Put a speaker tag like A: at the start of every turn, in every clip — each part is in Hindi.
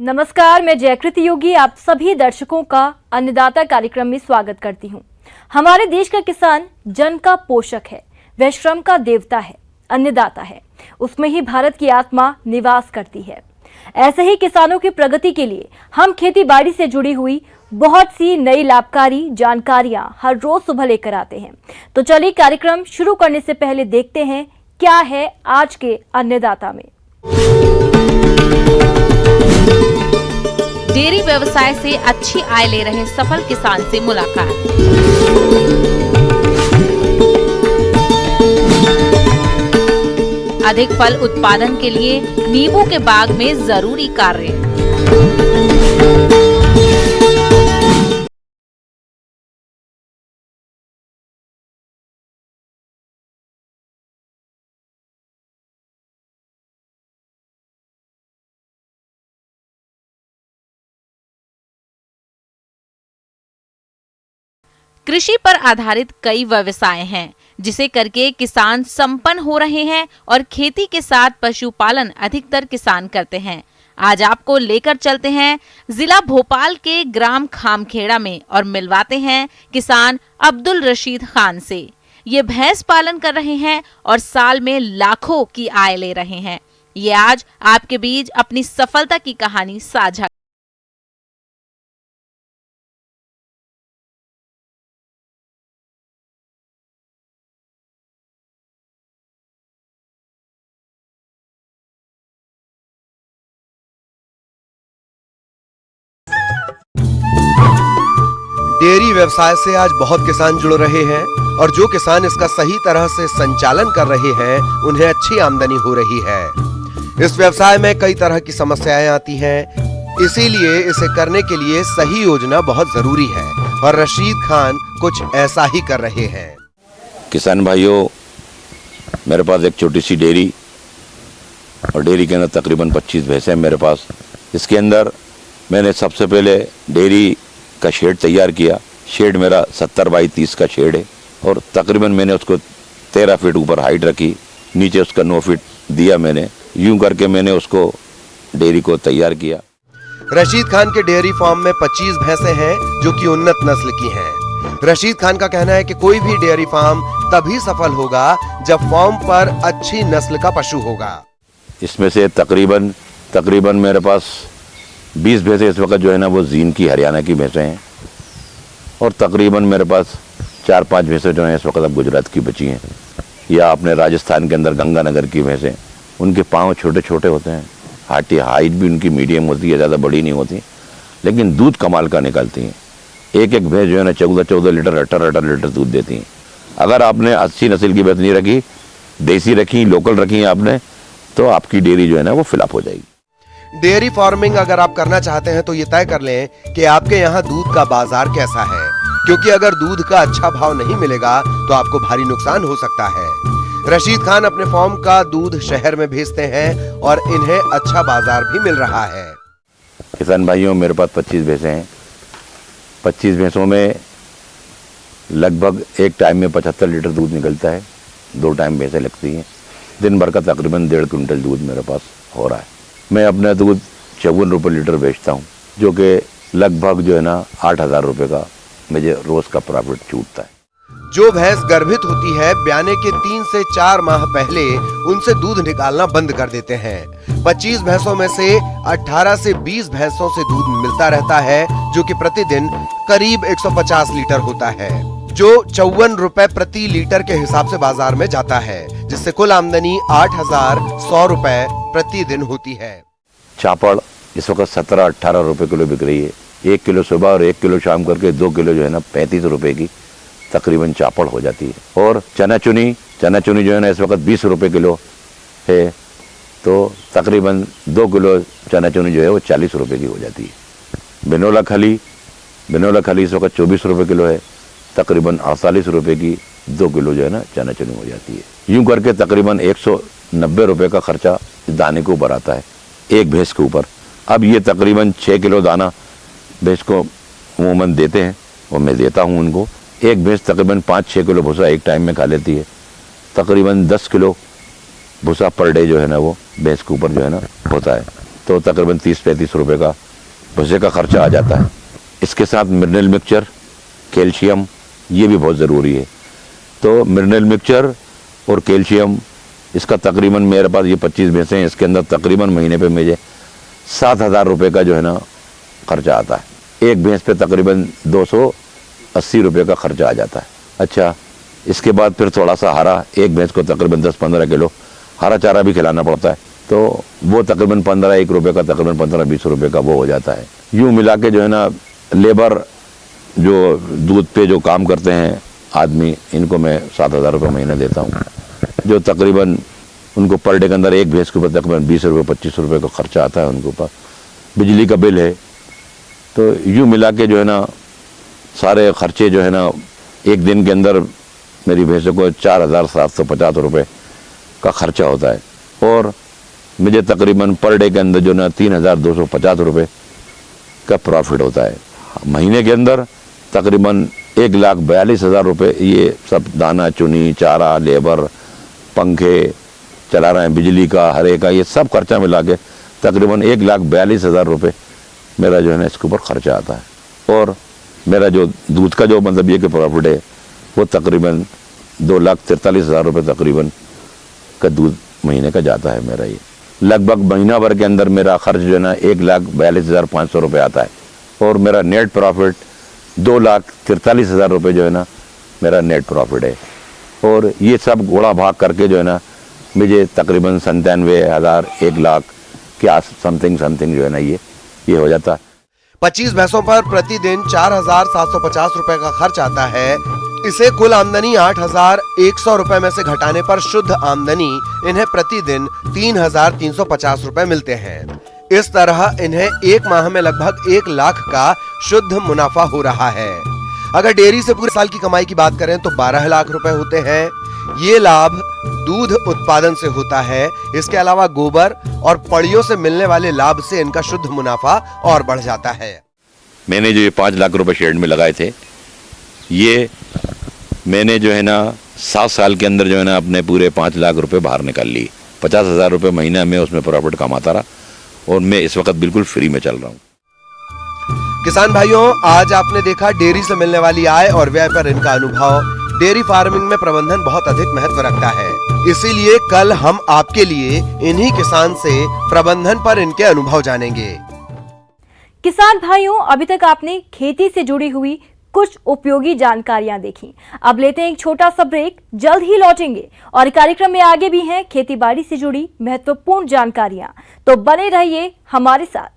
A: नमस्कार, मैं जयकृति योगी आप सभी दर्शकों का अन्नदाता कार्यक्रम में स्वागत करती हूं। हमारे देश का किसान जन का पोषक है, वह श्रम का देवता है, अन्नदाता है। उसमें ही भारत की आत्मा निवास करती है। ऐसे ही किसानों की प्रगति के लिए हम खेती बाड़ी से जुड़ी हुई बहुत सी नई लाभकारी जानकारियां हर रोज सुबह लेकर आते हैं। तो चलिए कार्यक्रम शुरू करने से पहले देखते हैं क्या है आज के अन्नदाता में।
B: डेयरी व्यवसाय से अच्छी आय ले रहे सफल किसान से मुलाकात। अधिक फल उत्पादन के लिए नींबू के बाग में जरूरी कार्य। कृषि पर आधारित कई व्यवसाय हैं जिसे करके किसान संपन्न हो रहे हैं और खेती के साथ पशुपालन अधिकतर किसान करते हैं। आज आपको लेकर चलते हैं जिला भोपाल के ग्राम खामखेड़ा में और मिलवाते हैं किसान अब्दुल रशीद खान से। ये भैंस पालन कर रहे हैं और साल में लाखों की आय ले रहे हैं। ये आज आपके बीच अपनी सफलता की कहानी साझा।
C: डेयरी व्यवसाय से आज बहुत किसान जुड़ रहे हैं और जो किसान इसका सही तरह से संचालन कर रहे हैं उन्हें अच्छी आमदनी हो रही है। इस व्यवसाय में कई तरह की समस्याएं आती हैं, इसीलिए इसे करने के लिए सही योजना बहुत जरूरी है और रशीद खान कुछ ऐसा ही कर रहे हैं।
D: किसान भाइयों, मेरे पास एक छोटी सी डेयरी और डेयरी के अंदर तकरीबन 25 भैंसें हैं मेरे पास। इसके अंदर मैंने सबसे पहले डेयरी का शेड तैयार किया। शेड मेरा 70 बाई 30 का शेड है और तकरीबन मैंने उसको 13 फीट ऊपर हाइट रखी, नीचे उसका 9 फीट दिया। मैंने यूं करके मैंने उसको डेयरी को तैयार किया।
C: रशीद खान के डेयरी फार्म में 25 भैंसें हैं जो कि उन्नत नस्ल की हैं। रशीद खान का कहना है कि कोई भी डेयरी फार्म तभी सफल होगा जब फार्म पर अच्छी नस्ल का पशु होगा।
D: इसमें से तकरीबन मेरे पास 20 भैंसें इस वक्त जो है ना वो जीन की हरियाणा की भैंसें हैं और तकरीबन मेरे पास 4-5 भैंसें जो हैं इस वक्त अब गुजरात की बची हैं। या अपने राजस्थान के अंदर गंगानगर की भैंसें, उनके पाँव छोटे छोटे होते हैं, हाइट भी उनकी मीडियम होती है, ज़्यादा बड़ी नहीं होती, लेकिन दूध कमाल का निकलती हैं। एक भैंस जो है ना 14 लीटर 18 लीटर दूध देती हैं। अगर आपने 80 नस्ल की भैंस नहीं रखी, देसी रखी, लोकल रखी है आपने, तो आपकी डेयरी जो है ना वो फिलअप हो जाएगी।
C: डेयरी फार्मिंग अगर आप करना चाहते हैं तो ये तय कर लें कि आपके यहाँ दूध का बाजार कैसा है, क्योंकि अगर दूध का अच्छा भाव नहीं मिलेगा तो आपको भारी नुकसान हो सकता है। रशीद खान अपने फार्म का दूध शहर में भेजते हैं और इन्हें अच्छा बाजार भी मिल रहा है।
D: किसान भाइयों, मेरे पास 25 भैंसें हैं। 25 भैंसों में लगभग एक टाइम में 75 लीटर दूध निकलता है। 2 टाइम भैंसें लगती हैं। दिन भर का तकरीबन 1.5 क्विंटल दूध मेरे पास हो रहा है। मैं अपना दूध 54 रुपये लीटर बेचता हूँ, जो कि लगभग जो है ना 8,000 रुपये का मुझे रोज का प्रॉफिट छूटता है।
C: जो भैंस गर्भित होती है, ब्याने के 3 से 4 माह पहले उनसे दूध निकालना बंद कर देते हैं। 25 भैंसों में से 18 से 20 भैंसों से दूध मिलता रहता है, जो कि प्रतिदिन करीब 150 लीटर होता है, जो 54 रुपए प्रति लीटर के हिसाब से बाजार में जाता है, जिससे कुल आमदनी 8,100 रुपए प्रतिदिन होती है।
D: चापड़ इस वक्त 17-18 रुपए किलो बिक रही है। 1 किलो सुबह और 1 किलो शाम करके 2 किलो जो है ना 35 रुपए की तकरीबन चापड़ हो जाती है। और चना चुनी जो है ना इस वक्त 20 रुपए किलो है, तो तकरीबन 2 किलो चना चुनी जो है वो 40 रुपए की हो जाती है। बिनोला खली इस वक्त 24 रुपए किलो है, तकरीबन 48 रुपए की 2 किलो जो है ना चना चुनी हो जाती है। यूं करके तकरीबन 190 रुपए का खर्चा दाने के ऊपर आता है, एक भैंस के ऊपर। अब ये तकरीबन 6 किलो दाना भैंस को अमूमन देते हैं और मैं देता हूँ उनको। एक भैंस तकरीबन 5-6 किलो भूसा एक टाइम में खा लेती है। तकरीबन 10 किलो भूसा पर डे जो है ना वो भैंस के ऊपर जो है ना होता है। तो तकरीबन 30-35 रुपए का भूसे का खर्चा आ जाता है। इसके साथ मिनरल मिक्सचर, कैल्शियम, ये भी बहुत ज़रूरी है। तो मिनरल मिक्सचर और कैल्शियम, इसका तकरीबन मेरे पास ये 25 भैंसें हैं, इसके अंदर तकरीबन महीने पे मुझे 7,000 रुपये का जो है ना खर्चा आता है। एक भैंस पे तकरीबन 280 रुपये का खर्चा आ जाता है। अच्छा, इसके बाद फिर थोड़ा सा हरा, एक भैंस को तकरीबन 10-15 किलो हरा चारा भी खिलाना पड़ता है, तो वो तकरीबन 15-1 रुपये का, तकरीबन 15-20 रुपये का वो हो जाता है। यूँ मिला के जो है ना लेबर जो दूध पे जो काम करते हैं आदमी, इनको मैं 7,000 रुपये महीना देता हूँ, जो तकरीबन उनको पर डे के अंदर एक भैंस के ऊपर तकरीबन 20 रुपये 25 रुपये का खर्चा आता है उनके ऊपर। बिजली का बिल है, तो यूँ मिला के जो है ना सारे खर्चे जो है ना एक दिन के अंदर मेरी भैंसों को 4,750 रुपये का खर्चा होता है, और मुझे तकरीबन पर डे के अंदर जो ना 3,250 रुपये का प्रॉफिट होता है। महीने के अंदर तकरीबन 1,42,000 रुपये ये सब दाना, चुनी, चारा, लेबर, पंखे चला रहे हैं, बिजली का, हरे का, ये सब खर्चा मिला के तकरीबन 1,42,000 रुपये मेरा जो है ना इसके ऊपर खर्चा आता है। और मेरा जो दूध का जो मतलब ये कि प्रॉफिट है वो तकरीबन 2,43,000 रुपये तकरीबन का दूध महीने का जाता है मेरा। ये लगभग महीना भर के अंदर मेरा खर्च जो है ना 1,42,500 रुपये आता है, और मेरा नेट प्रॉफिट 2,43,000 रुपये जो है ना मेरा नेट प्रॉफिट है। और ये सब घोड़ा भाग करके जो है ना मुझे तकरीबन 97,000 1 लाख के आस समथिंग जो है ना ये हो जाता है।
C: 25 भैंसों पर प्रतिदिन 4,750 रुपए का खर्च आता है। इसे कुल आमदनी 8,100 रुपए में से घटाने पर शुद्ध आमदनी इन्हें प्रतिदिन 3,350 रुपए मिलते हैं। इस तरह इन्हें एक माह में लगभग 1 लाख का शुद्ध मुनाफा हो रहा है। अगर डेयरी से पूरे साल की कमाई की बात करें तो 12 लाख रुपए होते हैं। ये लाभ दूध उत्पादन से होता है। इसके अलावा गोबर और पड़ियों से मिलने वाले लाभ से इनका शुद्ध मुनाफा और बढ़ जाता है।
D: मैंने जो ये 5 लाख रुपए शेड में लगाए थे, ये मैंने जो है ना 7 साल के अंदर जो है ना अपने पूरे 5 लाख रुपए बाहर निकाल लिए। 50,000 रुपये महीना में उसमें प्रॉफिट कमाता रहा, और मैं इस वक्त बिल्कुल फ्री में चल रहा हूँ।
C: किसान भाइयों, आज आपने देखा डेयरी से मिलने वाली आय और व्यय पर इनका अनुभव। डेयरी फार्मिंग में प्रबंधन बहुत अधिक महत्व रखता है, इसीलिए कल हम आपके लिए इन्हीं किसान से प्रबंधन पर इनके अनुभव जानेंगे।
A: किसान भाइयों, अभी तक आपने खेती से जुड़ी हुई कुछ उपयोगी जानकारियां देखी। अब लेते हैं एक छोटा सा ब्रेक, जल्द ही लौटेंगे और कार्यक्रम में आगे भी हैं खेतीबाड़ी से जुड़ी महत्वपूर्ण जानकारियां, तो बने रहिए हमारे साथ।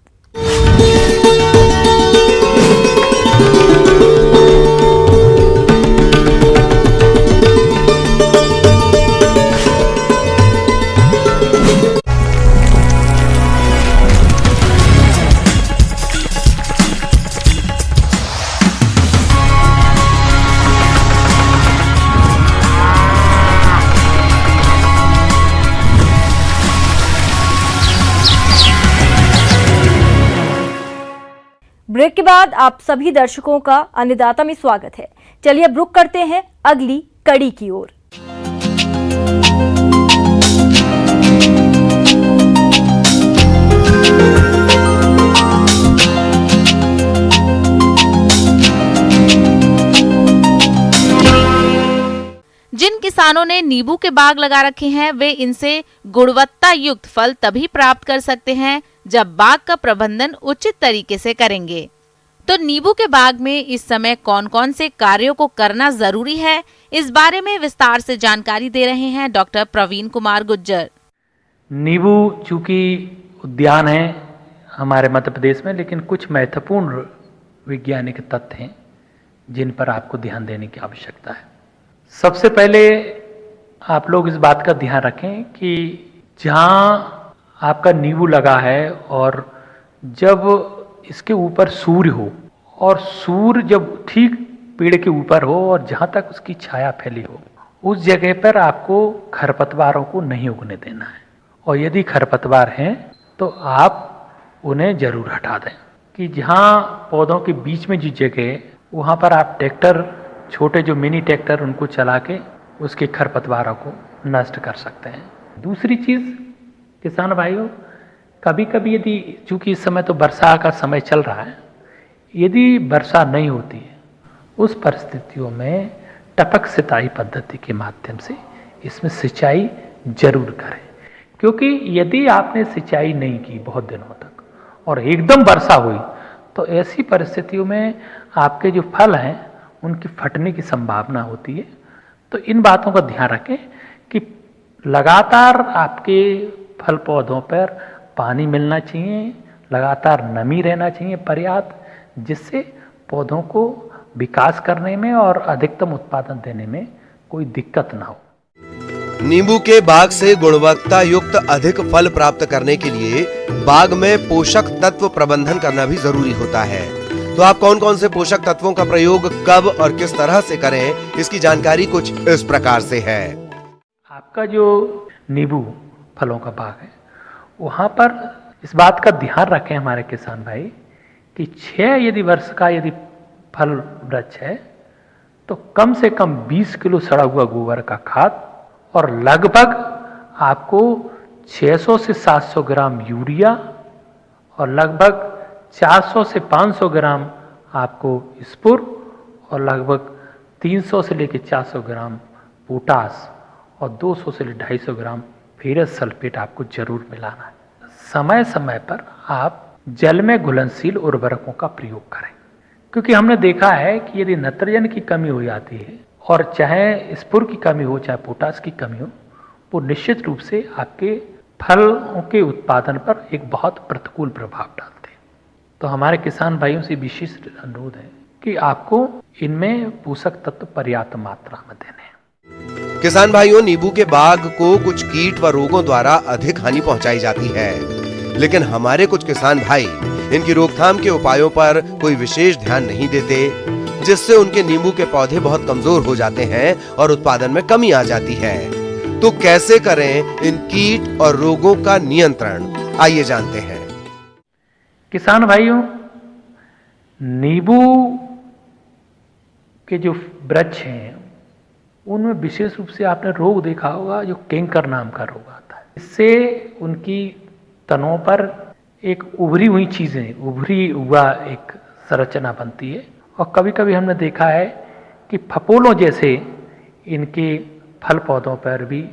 A: ब्रेक के बाद आप सभी दर्शकों का अन्नदाता में स्वागत है। चलिए अब रुक करते हैं अगली कड़ी की ओर।
B: जिन किसानों ने नींबू के बाग लगा रखे हैं, वे इनसे गुणवत्ता युक्त फल तभी प्राप्त कर सकते हैं जब बाग का प्रबंधन उचित तरीके से करेंगे। तो नींबू के बाग में इस समय कौन कौन से कार्यों को करना जरूरी है, इस बारे में विस्तार से जानकारी दे रहे हैं डॉक्टर प्रवीण कुमार गुज्जर।
E: नींबू चूंकि उद्यान है हमारे मध्य प्रदेश में, लेकिन कुछ महत्वपूर्ण वैज्ञानिक तथ्य हैं जिन पर आपको ध्यान देने की आवश्यकता है। सबसे पहले आप लोग इस बात का ध्यान रखें कि जहाँ आपका नींबू लगा है और जब इसके ऊपर सूर्य हो, और सूर्य जब ठीक पेड़ के ऊपर हो और जहाँ तक उसकी छाया फैली हो, उस जगह पर आपको खरपतवारों को नहीं उगने देना है। और यदि खरपतवार हैं तो आप उन्हें जरूर हटा दें। कि जहाँ पौधों के बीच में जो जगह, वहाँ पर आप ट्रैक्टर, छोटे जो मिनी ट्रैक्टर, उनको चला के उसके खरपतवारों को नष्ट कर सकते हैं। दूसरी चीज़ किसान भाइयों, कभी कभी यदि, चूंकि इस समय तो वर्षा का समय चल रहा है, यदि वर्षा नहीं होती है उस परिस्थितियों में टपक सिंचाई पद्धति के माध्यम से इसमें सिंचाई जरूर करें। क्योंकि यदि आपने सिंचाई नहीं की बहुत दिनों तक और एकदम वर्षा हुई तो ऐसी परिस्थितियों में आपके जो फल हैं उनकी फटने की संभावना होती है। तो इन बातों का ध्यान रखें कि लगातार आपके फल पौधों पर पानी मिलना चाहिए, लगातार नमी रहना चाहिए पर्याप्त, जिससे पौधों को विकास करने में और अधिकतम उत्पादन देने में कोई दिक्कत ना हो।
C: नींबू के बाग से गुणवत्ता युक्त अधिक फल प्राप्त करने के लिए बाग में पोषक तत्व प्रबंधन करना भी जरूरी होता है। तो आप कौन कौन से पोषक तत्वों का प्रयोग कब और किस तरह से करें, इसकी जानकारी कुछ इस प्रकार से है।
E: आपका जो नींबू फलों का बाग है, वहाँ पर इस बात का ध्यान रखें हमारे किसान भाई कि 6 यदि वर्ष का यदि फल वृक्ष है तो कम से कम 20 किलो सड़ा हुआ गोबर का खाद और लगभग आपको 600 से 700 ग्राम यूरिया और लगभग 400 से 500 ग्राम आपको स्पुर और लगभग 300 से लेकर 400 ग्राम पोटास और 200 से 250 ग्राम फेरस सल्फेट आपको जरूर मिलाना है। समय समय पर आप जल में घुलनशील उर्वरकों का प्रयोग करें, क्योंकि हमने देखा है कि यदि नाइट्रोजन की कमी हो जाती है और चाहे स्पुर की कमी हो चाहे पोटास की कमी हो, वो निश्चित रूप से आपके फलों के उत्पादन पर एक बहुत प्रतिकूल प्रभाव डालते हैं। तो हमारे किसान भाइयों से विशेष अनुरोध है कि आपको इनमें पोषक तत्व पर्याप्त मात्रा में देने हैं।
C: किसान भाइयों, नींबू के बाग को कुछ कीट व रोगों द्वारा अधिक हानि पहुंचाई जाती है, लेकिन हमारे कुछ किसान भाई इनकी रोकथाम के उपायों पर कोई विशेष ध्यान नहीं देते, जिससे उनके नींबू के पौधे बहुत कमजोर हो जाते हैं और उत्पादन में कमी आ जाती है। तो कैसे करें इन कीट और रोगों का नियंत्रण, आइए जानते हैं।
E: किसान भाइयों, नींबू के जो वृक्ष हैं उनमें विशेष रूप से आपने रोग देखा होगा जो कैंकर नाम का रोग आता है। इससे उनकी तनों पर एक उभरी हुई चीजें, उभरी हुआ एक संरचना बनती है और कभी कभी हमने देखा है कि फपोलों जैसे इनके फल पौधों पर भी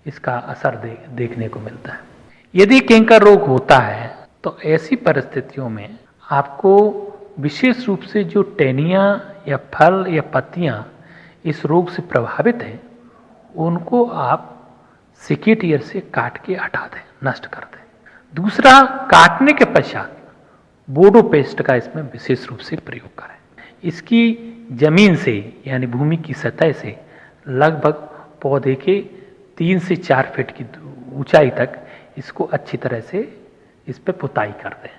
E: इसका असर देखने को मिलता है। यदि कैंकर रोग होता है तो ऐसी परिस्थितियों में आपको विशेष रूप से जो टहनियाँ या फल या पत्तियाँ इस रोग से प्रभावित हैं उनको आप सिकेटियर से काट के हटा दें, नष्ट कर दें। दूसरा, काटने के पश्चात बोडो पेस्ट का इसमें विशेष रूप से प्रयोग करें। इसकी जमीन से यानी भूमि की सतह से लगभग पौधे के 3 से 4 फीट की ऊंचाई तक इसको अच्छी तरह से इस पे पुताई कर दें।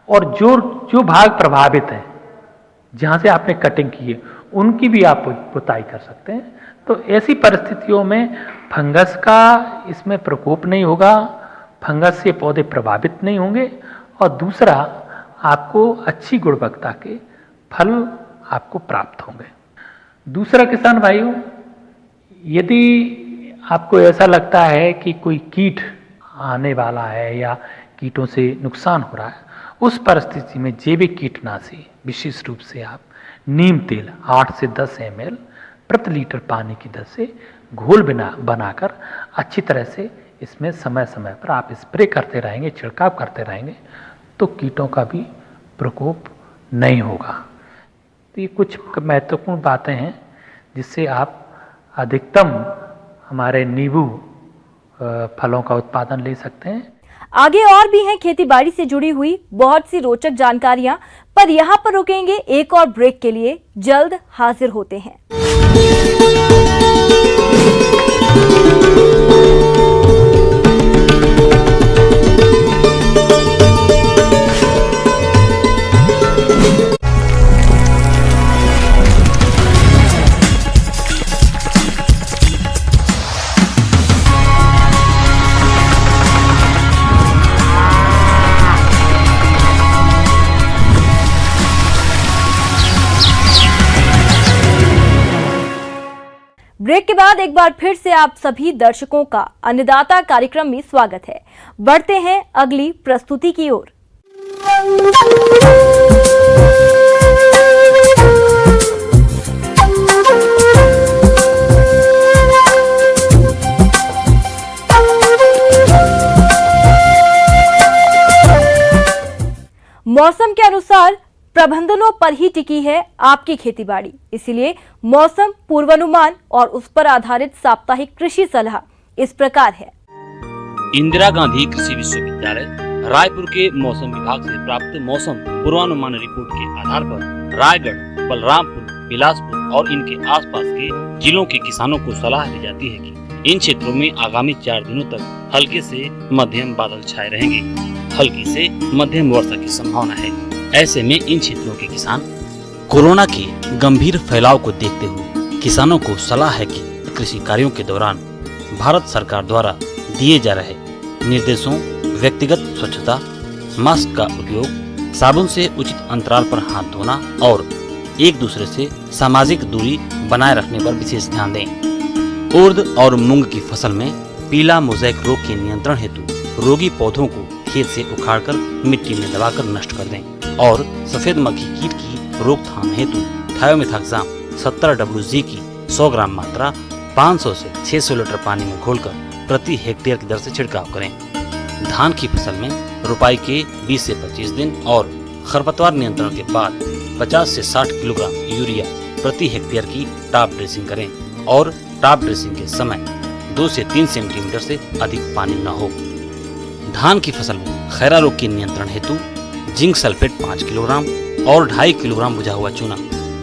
E: और जो भाग प्रभावित हैं, जहाँ से आपने कटिंग की है, उनकी भी आप पुताई कर सकते हैं। तो ऐसी परिस्थितियों में फंगस का इसमें प्रकोप नहीं होगा, फंगस से पौधे प्रभावित नहीं होंगे और दूसरा आपको अच्छी गुणवत्ता के फल आपको प्राप्त होंगे। दूसरा किसान भाइयों, यदि आपको ऐसा लगता है कि कोई कीट आने वाला है या कीटों से नुकसान हो रहा है, उस परिस्थिति में जैविक कीटनाशी विशेष रूप से आप नीम तेल 8 से 10 ml प्रति लीटर पानी की दर से घोल बनाकर अच्छी तरह से इसमें समय समय पर आप स्प्रे करते रहेंगे, छिड़काव करते रहेंगे, तो कीटों का भी प्रकोप नहीं होगा। तो ये कुछ महत्वपूर्ण बातें हैं जिससे आप अधिकतम हमारे नींबू फलों का उत्पादन ले सकते हैं।
A: आगे और भी हैं खेती बाड़ी से जुड़ी हुई बहुत सी रोचक जानकारियां, पर यहाँ पर रुकेंगे एक और ब्रेक के लिए। जल्द हाजिर होते हैं। ब्रेक के बाद एक बार फिर से आप सभी दर्शकों का अन्नदाता कार्यक्रम में स्वागत है। बढ़ते हैं अगली प्रस्तुति की ओर। मौसम के अनुसार प्रबंधनों पर ही टिकी है आपकी खेतीबाड़ी, इसलिए मौसम पूर्वानुमान और उस पर आधारित साप्ताहिक कृषि सलाह इस प्रकार है।
F: इंदिरा गांधी कृषि विश्वविद्यालय रायपुर के मौसम विभाग से प्राप्त मौसम पूर्वानुमान रिपोर्ट के आधार पर रायगढ़, बलरामपुर, बिलासपुर और इनके आसपास के जिलों के किसानों को सलाह दी जाती है कि इन क्षेत्रों में आगामी 4 दिनों तक हल्के से मध्यम बादल छाए रहेंगे। हल्की से मध्यम वर्षा की संभावना है। ऐसे में इन क्षेत्रों के किसान कोरोना के गंभीर फैलाव को देखते हुए किसानों को सलाह है कि कृषि कार्यों के दौरान भारत सरकार द्वारा दिए जा रहे निर्देशों, व्यक्तिगत स्वच्छता, मास्क का उपयोग, साबुन से उचित अंतराल पर हाथ धोना और एक दूसरे से सामाजिक दूरी बनाए रखने पर विशेष ध्यान दें। उर्द और मूंग की फसल में पीला मोज़ेक रोग के नियंत्रण हेतु रोगी पौधों को खेत से उखाड़कर मिट्टी में दबाकर नष्ट कर दें और सफेद मक्खी कीट की रोकथाम हेतु थायोमेथाक्साम 70 WG की 100 ग्राम मात्रा 500 से 600 लीटर पानी में घोलकर प्रति हेक्टेयर की दर से छिड़काव करें। धान की फसल में रुपाई के 20 से 25 दिन और खरपतवार नियंत्रण के बाद 50 से 60 किलोग्राम यूरिया प्रति हेक्टेयर की टॉप ड्रेसिंग करें और टॉप ड्रेसिंग के समय 2 से 3 सेंटीमीटर से अधिक पानी न हो। धान की फसल में खैरा रोग के नियंत्रण हेतु जिंक सल्फेट 5 किलोग्राम और 2.5 किलोग्राम बुझा हुआ चूना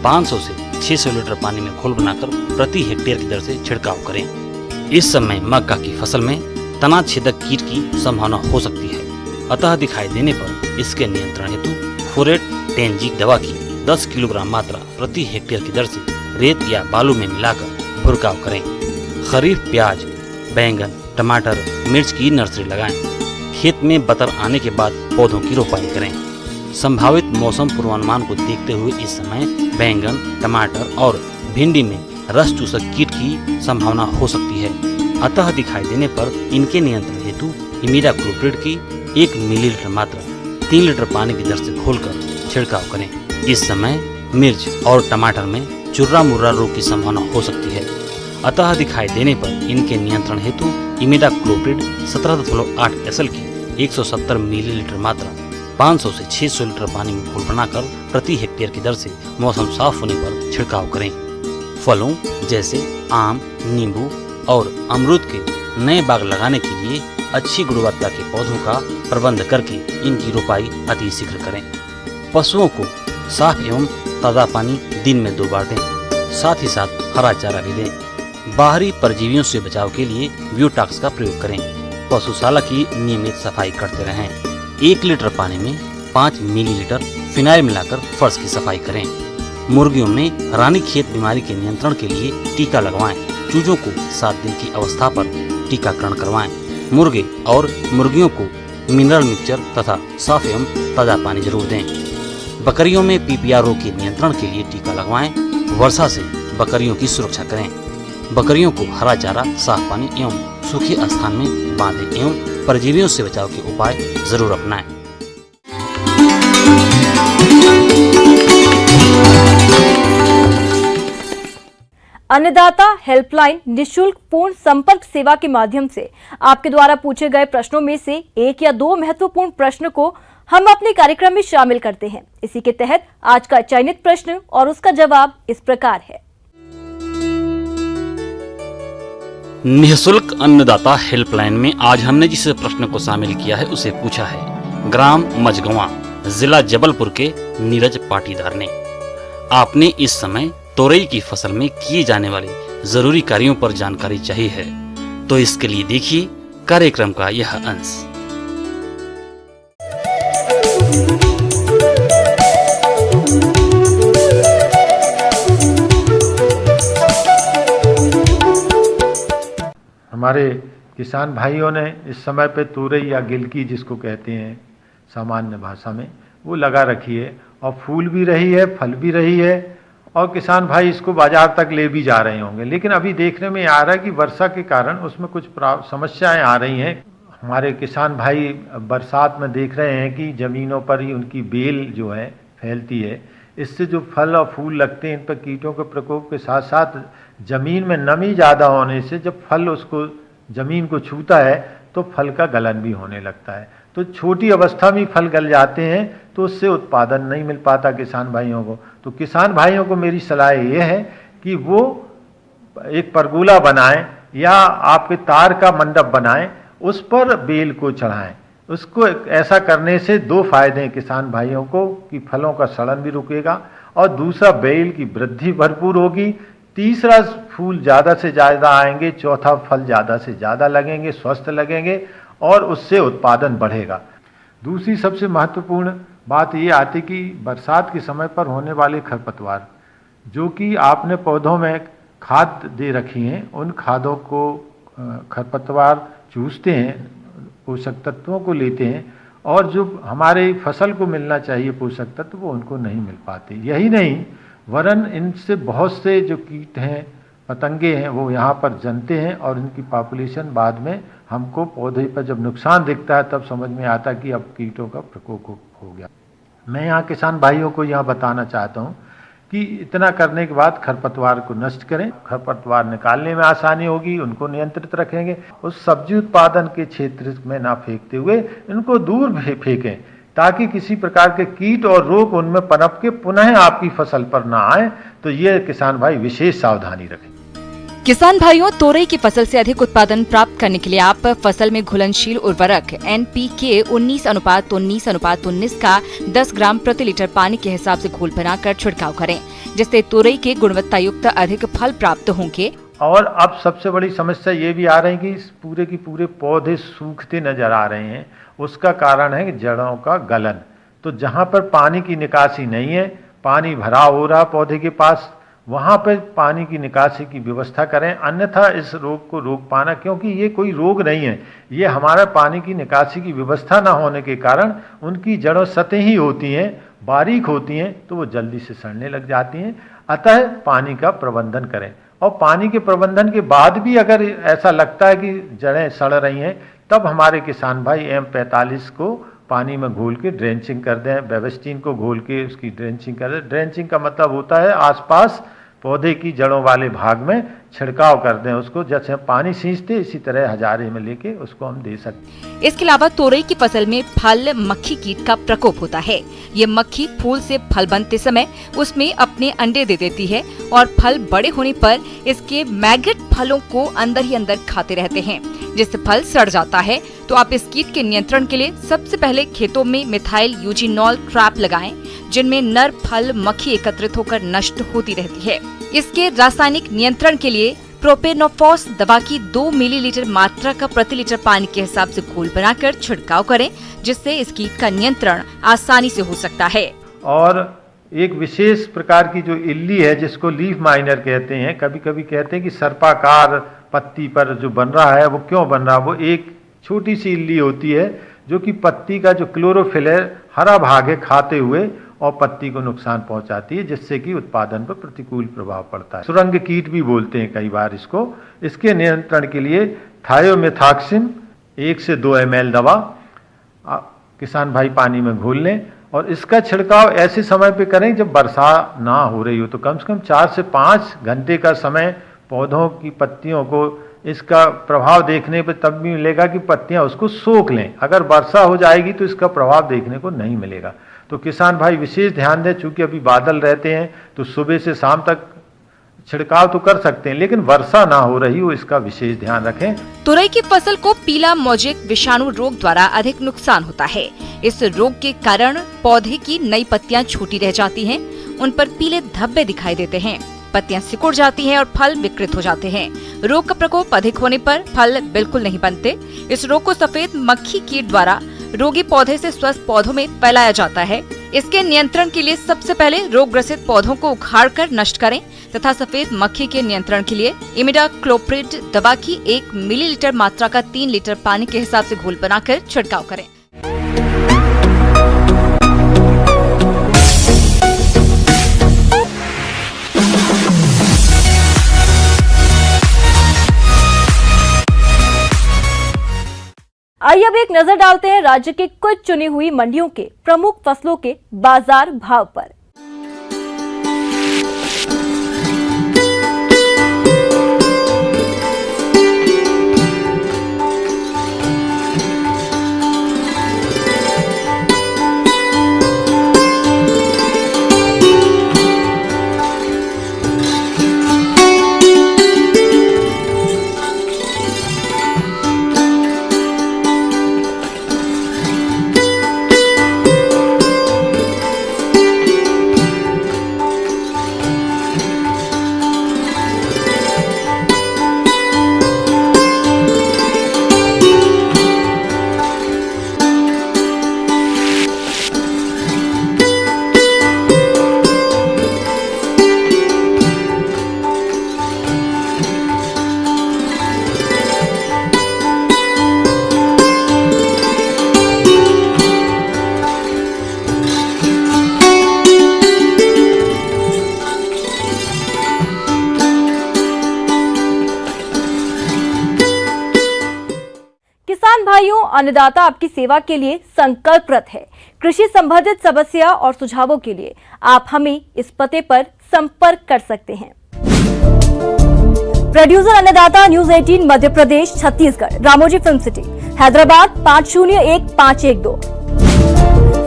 F: 500 से 600 लीटर पानी में घोल बनाकर प्रति हेक्टेयर की दर से छिड़काव करें। इस समय मक्का की फसल में तना छेदक कीट की संभावना हो सकती है, अतः दिखाई देने पर इसके नियंत्रण हेतु फोरेट 10G दवा की 10 किलोग्राम मात्रा प्रति हेक्टेयर की दर से रेत या बालू में मिलाकर भुरकाव करें। खरीफ प्याज, बैंगन, टमाटर, मिर्च की नर्सरी लगाएं। खेत में बतर आने के बाद पौधों की रोपाई करें। संभावित मौसम पूर्वानुमान को देखते हुए इस समय बैंगन, टमाटर और भिंडी में रस चूसक कीट की संभावना हो सकती है, अतः दिखाई देने पर इनके नियंत्रण हेतु इमिडाक्लोप्रिड की 1 मिलीलीटर मात्रा 3 लीटर पानी की दर से घोलकर छिड़काव करें। इस समय मिर्च और टमाटर में चुर्रा मुर्रा रोग की संभावना हो सकती है, अतः दिखाई देने पर इनके नियंत्रण हेतु इमिडाक्लोप्रिड 17.8 SL की 170 मिलीलीटर मात्रा 500 से 600 लीटर पानी में घोल बनाकर प्रति हेक्टेयर की दर से मौसम साफ होने पर छिड़काव करें। फलों जैसे आम, नींबू और अमरूद के नए बाग लगाने के लिए अच्छी गुणवत्ता के पौधों का प्रबंध करके इनकी रोपाई अति शीघ्र करें। पशुओं को साफ एवं ताज़ा पानी दिन में 2 बार दें, साथ ही साथ हरा चारा भी दें। बाहरी परजीवियों से बचाव के लिए ब्यूटॉक्स का प्रयोग करें। पशुशाला की नियमित सफाई करते रहें। 1 लीटर पानी में 5 मिलीलीटर फिनाइल मिलाकर फर्श की सफाई करें। मुर्गियों में रानीखेत बीमारी के नियंत्रण के लिए टीका लगवाएं। चूजों को 7 दिन की अवस्था पर टीकाकरण करवाएं। मुर्गे और मुर्गियों को मिनरल मिक्सचर तथा साफ एवं ताज़ा पानी जरूर दें। बकरियों में पीपीआर रोग के नियंत्रण के लिए टीका लगवाएं। वर्षा से बकरियों की सुरक्षा करें। बकरियों को हरा चारा, साफ पानी एवं सूखे स्थान में बांधें एवं परजीवियों से बचाव के उपाय जरूर अपनाएं।
A: अन्नदाता हेल्पलाइन निशुल्क पूर्ण संपर्क सेवा के माध्यम से आपके द्वारा पूछे गए प्रश्नों में से 1 या 2 महत्वपूर्ण प्रश्न को हम अपने कार्यक्रम में शामिल करते हैं। इसी के तहत आज का चयनित प्रश्न और उसका जवाब इस प्रकार है।
F: निःशुल्क अन्नदाता हेल्पलाइन में आज हमने जिस प्रश्न को शामिल किया है उसे पूछा है ग्राम मझगवां, जिला जबलपुर के नीरज पाटीदार ने। आपने इस समय तोरई की फसल में किए जाने वाले जरूरी कार्यों पर जानकारी चाहिए है, तो इसके लिए देखिए कार्यक्रम का यह अंश।
G: हमारे किसान भाइयों ने इस समय पे तुरई या गिलकी जिसको कहते हैं सामान्य भाषा में, वो लगा रखी है और फूल भी रही है, फल भी रही है और किसान भाई इसको बाजार तक ले भी जा रहे होंगे। लेकिन अभी देखने में आ रहा है कि वर्षा के कारण उसमें कुछ समस्याएं आ रही हैं। हमारे किसान भाई बरसात में देख रहे हैं कि ज़मीनों पर ही उनकी बेल जो है फैलती है, इससे जो फल और फूल लगते हैं इन पर कीटों के प्रकोप के साथ साथ ज़मीन में नमी ज़्यादा होने से जब फल उसको ज़मीन को छूता है तो फल का गलन भी होने लगता है। तो छोटी अवस्था में फल गल जाते हैं तो उससे उत्पादन नहीं मिल पाता किसान भाइयों को। तो किसान भाइयों को मेरी सलाह ये है कि वो एक परगोला बनाएं या आपके तार का मंडप बनाएं, उस पर बेल को चढ़ाएं। उसको ऐसा करने से दो फायदे हैं किसान भाइयों को कि फलों का सड़न भी रुकेगा और दूसरा बेल की वृद्धि भरपूर होगी, तीसरा फूल ज़्यादा से ज़्यादा आएंगे, चौथा फल ज़्यादा से ज़्यादा लगेंगे, स्वस्थ लगेंगे और उससे उत्पादन बढ़ेगा। दूसरी सबसे महत्वपूर्ण बात ये आती कि बरसात के समय पर होने वाले खरपतवार, जो कि आपने पौधों में खाद दे रखी हैं, उन खादों को खरपतवार चूसते हैं, पोषक तत्वों को लेते हैं और जो हमारे फसल को मिलना चाहिए पोषक तत्व वो उनको नहीं मिल पाते। यही नहीं वरन इनसे बहुत से जो कीट हैं, पतंगे हैं, वो यहाँ पर जमते हैं और इनकी पॉपुलेशन बाद में हमको पौधे पर जब नुकसान दिखता है तब समझ में आता कि अब कीटों का प्रकोप हो गया। मैं यहाँ किसान भाइयों को यहाँ बताना चाहता हूँ कि इतना करने के बाद खरपतवार को नष्ट करें, खरपतवार निकालने में आसानी होगी, उनको नियंत्रित रखेंगे। उस सब्जी उत्पादन के क्षेत्र में ना फेंकते हुए इनको दूर फेंकें ताकि किसी प्रकार के कीट और रोग उनमें पनप के पुनः आपकी फसल पर ना आए। तो ये किसान भाई विशेष सावधानी रखें।
H: किसान भाइयों, तोरई की फसल से अधिक उत्पादन प्राप्त करने के लिए आप फसल में घुलनशील उर्वरक NPK 19:19:19 का 10 ग्राम प्रति लीटर पानी के हिसाब से घोल बनाकर छिड़काव करें, जिससे तोरई के गुणवत्ता युक्त अधिक फल प्राप्त होंगे।
G: और अब सबसे बड़ी समस्या ये भी आ रही है कि पूरे की पूरे पौधे सूखते नजर आ रहे हैं। उसका कारण है जड़ों का गलन। तो जहाँ पर पानी की निकासी नहीं है, पानी भरा हो रहा पौधे के पास, वहाँ पर पानी की निकासी की व्यवस्था करें, अन्यथा इस रोग को रोक पाना, क्योंकि ये कोई रोग नहीं है, ये हमारा पानी की निकासी की व्यवस्था ना होने के कारण उनकी जड़ों सतही होती हैं, बारीक होती हैं, तो वो जल्दी से सड़ने लग जाती हैं। अतः पानी का प्रबंधन करें और पानी के प्रबंधन के बाद भी अगर ऐसा लगता है कि जड़ें सड़ रही हैं, तब हमारे किसान भाई M45 को पानी में घोल के ड्रेंचिंग कर दें, बेविस्टीन को घोल के उसकी ड्रेंचिंग कर दें। ड्रेंचिंग का मतलब होता है आसपास पौधे की जड़ों वाले भाग में छिड़काव कर दें उसको, जैसे हम पानी सींचते इसी तरह हजारे में लेके उसको हम दे सकते हैं।
H: इसके अलावा तोरई की फसल में फल मक्खी कीट का प्रकोप होता है। ये मक्खी फूल से फल बनते समय उसमें अपने अंडे दे देती है और फल बड़े होने पर इसके मैगट फलों को अंदर ही अंदर खाते रहते हैं, जिससे फल सड़ जाता है। तो आप इस कीट के नियंत्रण के लिए सबसे पहले खेतों में मिथाइल यूजिनॉल ट्रैप लगाएं, जिनमें नर फल मक्खी एकत्रित होकर नष्ट होती रहती है। इसके रासायनिक नियंत्रण के लिए प्रोपेनोफॉस दवा की 2 मिलीलीटर मात्रा का प्रति लीटर पानी के हिसाब से घोल बनाकर छिड़काव करें, जिससे इस कीट का नियंत्रण आसानी से हो सकता है।
G: और एक विशेष प्रकार की जो इल्ली है जिसको लीफ माइनर कहते हैं, कभी कभी कहते हैं कि सर्पाकार पत्ती पर जो बन रहा है वो क्यों बन रहा है, वो एक छोटी सी इल्ली होती है जो कि पत्ती का जो क्लोरोफिल है, हरा भाग है, खाते हुए और पत्ती को नुकसान पहुंचाती है, जिससे कि उत्पादन पर प्रतिकूल प्रभाव पड़ता है। सुरंग कीट भी बोलते हैं कई बार इसको। इसके नियंत्रण के लिए थायोमेथाक्सिन 1 से 2 ml दवा किसान भाई पानी में घोल लें और इसका छिड़काव ऐसे समय पे करें जब वर्षा ना हो रही हो। तो कम से कम 4 से 5 घंटे का समय पौधों की पत्तियों को इसका प्रभाव देखने पर तब भी मिलेगा कि पत्तियां उसको सोख लें। अगर वर्षा हो जाएगी तो इसका प्रभाव देखने को नहीं मिलेगा। तो किसान भाई विशेष ध्यान दें, चूंकि अभी बादल रहते हैं तो सुबह से शाम तक छिड़काव तो कर सकते हैं, लेकिन वर्षा ना हो रही हो इसका विशेष ध्यान रखें।
H: तुरई की फसल को पीला मोजेक विषाणु रोग द्वारा अधिक नुकसान होता है। इस रोग के कारण पौधे की नई पत्तियां छोटी रह जाती हैं, उन पर पीले धब्बे दिखाई देते हैं, पत्तियां सिकुड़ जाती हैं और फल विकृत हो जाते हैं। रोग का प्रकोप अधिक होने पर फल बिल्कुल नहीं बनते। इस रोग को सफेद मक्खी कीट द्वारा रोगी पौधे से स्वस्थ पौधों में फैलाया जाता है। इसके नियंत्रण के लिए सबसे पहले रोग ग्रसित पौधों को उखाड़कर नष्ट करें तथा सफेद मक्खी के नियंत्रण के लिए इमिडाक्लोप्रिड दवा की 1 मिलीलीटर मात्रा का 3 लीटर पानी के हिसाब से घोल बनाकर छिड़काव करें।
A: आइए अब एक नजर डालते हैं राज्य के कुछ चुनी हुई मंडियों के प्रमुख फसलों के बाजार भाव पर। किसान भाइयों, अन्नदाता आपकी सेवा के लिए संकल्परत है। कृषि संबंधित समस्या और सुझावों के लिए आप हमें इस पते पर संपर्क कर सकते हैं। प्रोड्यूसर अन्नदाता, news 18 Madhya Pradesh Chhattisgarh, Ramoji film city, Hyderabad 501512।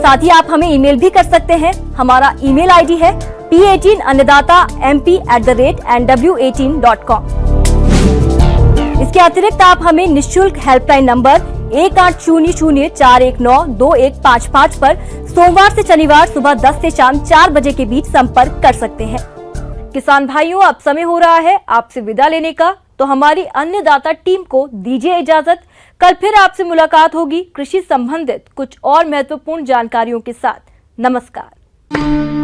A: साथ ही आप हमें ईमेल भी कर सकते हैं। हमारा ईमेल आईडी है p18annadatamp@nw18.com। इसके अतिरिक्त आप हमें निःशुल्क हेल्पलाइन नंबर 1800419215 पर सोमवार से शनिवार सुबह 10 से शाम 4 बजे के बीच संपर्क कर सकते हैं। किसान भाइयों, अब समय हो रहा है आपसे विदा लेने का, तो हमारी अन्नदाता टीम को दीजिए इजाजत। कल फिर आपसे मुलाकात होगी कृषि संबंधित कुछ और महत्वपूर्ण जानकारियों के साथ। नमस्कार।